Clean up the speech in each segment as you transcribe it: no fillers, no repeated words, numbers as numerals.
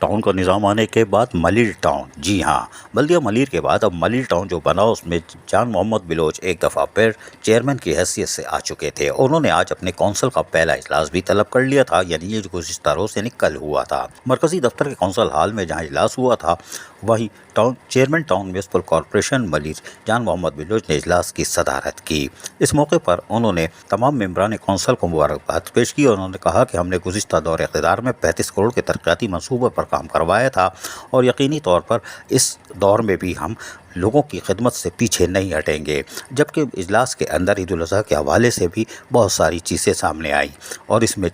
Town का निज़ाम आने के बाद मलिर टाउन, जी हाँ, बल्दिया मलिर के बाद अब मलिर टाउन जो बना उसमें जान मोहम्मद बिलोच एक दफ़ा फिर चेयरमैन की हैसियत से आ चुके थे। उन्होंने आज अपने कौंसिल का पहला इजलास भी तलब कर लिया था, यानी ये जो गुज़िश्ता रोज़ यानी कल हुआ था। मरकज़ी दफ्तर के कौंसिल हाल में जहाँ इजलास हुआ था, वहीं chairman town municipal corporation Malir जान मोहम्मद बिलोच ने इजलास की सदारत की। इस मौके पर उन्होंने तमाम मेंबरान कौंसिल को मुबारकबाद पेश की और उन्होंने कहा कि हमने गुज़िश्ता दौर इक़्तिदार में 35 करोड़ के तरक्याती मंसूबे पर काम करवाया था और यकीनी तौर पर इस दौर में भी हम लोगों की खिदमत से पीछे नहीं हटेंगे। जबकि इजलास के अंदर ईद उल अज़हा के हवाले से भी बहुत सारी चीज़ें सामने आई और इसमें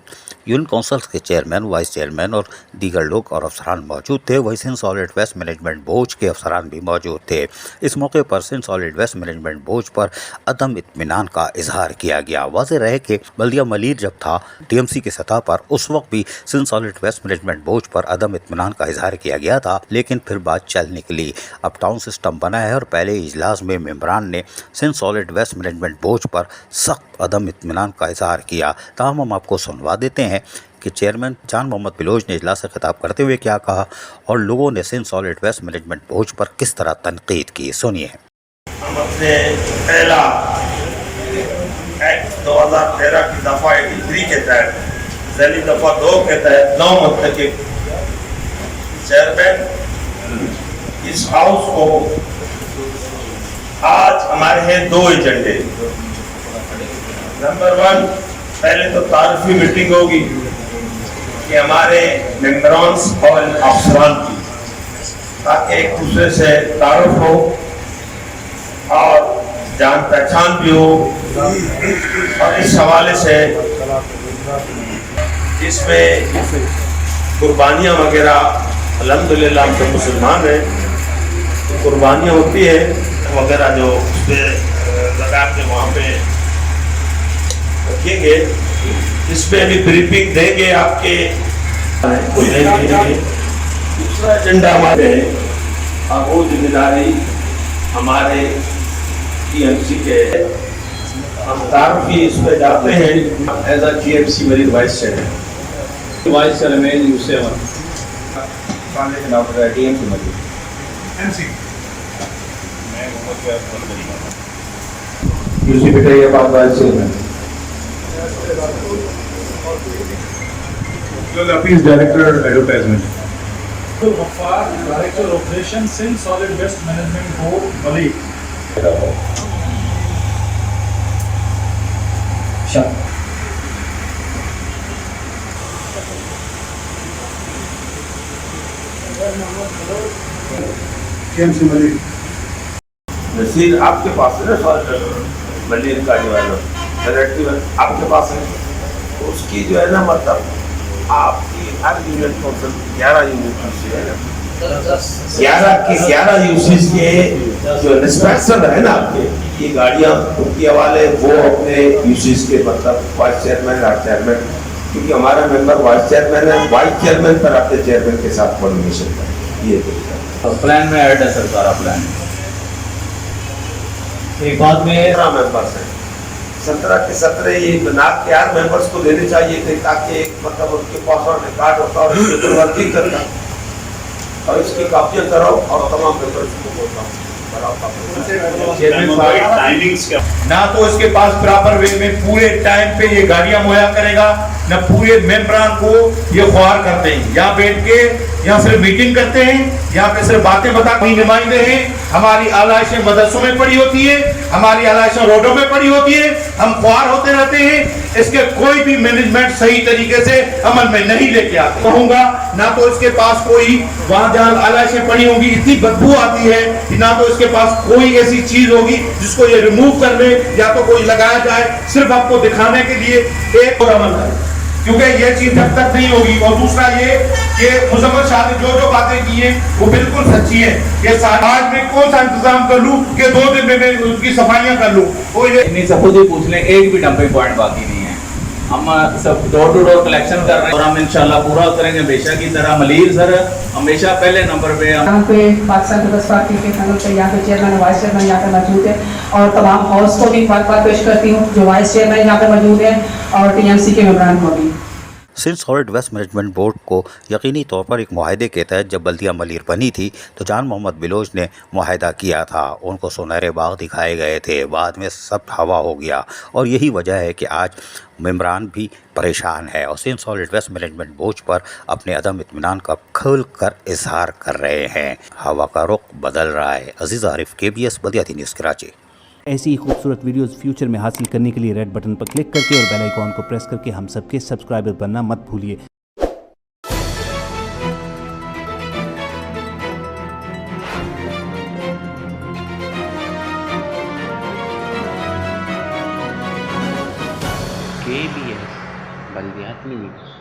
यूनियन काउंसिल के चेयरमैन, वाइस चेयरमैन और दीगर लोग और अफसरान मौजूद थे। वहीं Sindh solid waste management board के अफसरान भी मौजूद थे। इस मौके पर Sindh solid waste management board पर अदम इत्मीनान का इजहार किया गया। वाज़ेह रहे कि बल्दिया मलिर जब था टीएमसी की सतह पर, उस वक्त भी Sindh solid waste management board पर अदम इत्मीनान का इजहार किया गया था, लेकिन फिर बात चल निकली। अब टाउन सिस्टम बना है और पहले इजलास में मेंबरान ने Sindh solid waste management board पर सख्त अदम इत्मीनान का इजहार किया। ताहम हम आपको सुनवा देते हैं कि चेयरमैन जान मोहम्मद बिलोच ने इजलास से खिताब करते हुए क्या कहा और लोगों ने Sindh solid waste management board पर किस तरह तनकीद की। सुनिए। हम अपने पहला एक्ट 2013 की दफ़ा 83 के तहत ज़ैली दफ़ा 2 के तहत 9 मुंतखब चेयरमैन इस हाउस को आज हमारे हैं 2 एजेंडे। नंबर 1, पहले तो तारीफी मीटिंग होगी कि हमारे मेंबरान और अफसरान की, ताकि एक दूसरे से तारुफ हो और जान पहचान भी हो। और इस हवाले से इसमें कुर्बानियाँ वगैरह, अल्हम्दुलिल्लाह हम तो मुसलमान हैं, तो कुर्बानियाँ होती है वगैरह जो उस पर लगा के वहाँ पे रखेंगे। इसमें भी ब्रीफिंग देंगे आपके। दूसरा एजेंडा हमारे और वो जिम्मेदारी हमारे टीएमसी के हम तारफी इस पर जाते हैं एज अ टीएमसी मेरी वाइस चेयरमैन यूसे टीएमसी मरीज यूसी बेटा ये बात vice chairman Appeals Director Advertisement. Ghaffar, Director Operations, Sindh Solid Waste Management Board, Malik. TMC Malik. Naseer आपके पास है ना, मलिर का जो है ना डायरेक्टिव आपके पास है, तो उसकी जो है ना मतलब आपकी हर यूनिट काउंसिल 11 यूनिट है ना, 11 यूसीज के जो इंस्पेक्टर है ना आपके, ये गाड़ियाँ उनके हवाले वो अपने यूसीज के मतलब वाइस चेयरमैन और चेयरमैन, क्योंकि हमारा मेंबर वाइस चेयरमैन है, वाइस चेयरमैन पर अपने चेयरमैन के साथ कोऑर्डिनेशन करें। ये प्लान में ऐड है सर, सारा प्लान। एक बात में 17 मेंबर्स हैं, 17 के 17 ये बना के यार मेंबर्स को देने चाहिए थे, ताकि एक मतलब उनके पास और रिकॉर्ड होता और इसकी वर्किंग करना और इसकी कापियाँ कराओ और तमाम मेंबर्स को बोलता हूँ ना तो इसके पास प्रॉपर वे में पूरे टाइम पे ये गाड़ियां मुहैया करेगा, ना पूरे मेंबरान को ये ख्वार करते हैं। यहाँ बैठ के यहाँ सिर्फ मीटिंग करते हैं, यहाँ पे सिर्फ बातें बता के नुमाइंदे हैं। हमारी आलाइशें मदरसों में पड़ी होती है, हमारी आलाइशें रोडों में पड़ी होती है, हम ख्वार होते रहते हैं। इसके कोई भी मैनेजमेंट सही तरीके से अमल में नहीं लेके आते। कहूँगा ना तो इसके पास कोई, वहाँ जहाँ आलाइशें पड़ी होंगी इतनी बदबू आती है कि ना तो इसके पास कोई ऐसी चीज होगी जिसको ये रिमूव कर ले या तो कोई लगाया जाए, सिर्फ आपको दिखाने के लिए एक और अमल है, क्योंकि ये चीज जब तक नहीं होगी। और दूसरा ये कि मुजम्मल शाह ने जो बातें की हैं वो बिल्कुल सच्ची है कि आज में कौन सा इंतजाम कर लूं कि 2 दिन में मैं उसकी सफाइयां कर लूं। इतनी सब खुद ही पूछ लें, एक भी डंपिंग पॉइंट बाकी नहीं है। हम सब डोर टू डोर कलेक्शन कर रहे हैं और हम इंशाल्लाह पूरा करेंगे हमेशा की तरह। मलिर सर हमेशा पहले नंबर पे। यहाँ पे पाकिस्तान पीपल्स पार्टी के पैनल पे यहाँ पे चेयरमैन वाइस चेयरमैन यहाँ पे मौजूद है और तमाम हाउस को भी मुबारकबाद पेश करती हूँ जो वाइस चेयरमैन यहाँ पे मौजूद है और टीएमसी के मेंबरान को भी। Sindh solid waste management board को यकीनी तौर पर एक मुआहदे के तहत जब बल्दिया मलीर बनी थी तो जान मोहम्मद बिलोच ने मुआहदा किया था, उनको सुनहरे बाग दिखाए गए थे, बाद में सब हवा हो गया और यही वजह है कि आज मेम्बरान भी परेशान है और Sindh solid waste management board पर अपने अदम इत्मीनान का खुल कर इजहार कर रहे हैं। हवा का रुख बदल रहा है। अजीज़ आरिफ, KBS बल्दिया न्यूज़ कराची। ऐसी ही खूबसूरत वीडियोस फ्यूचर में हासिल करने के लिए रेड बटन पर क्लिक करके और बेल आइकॉन को प्रेस करके हम सबके सब्सक्राइबर बनना मत भूलिए। KBS बल्दिया न्यूज़।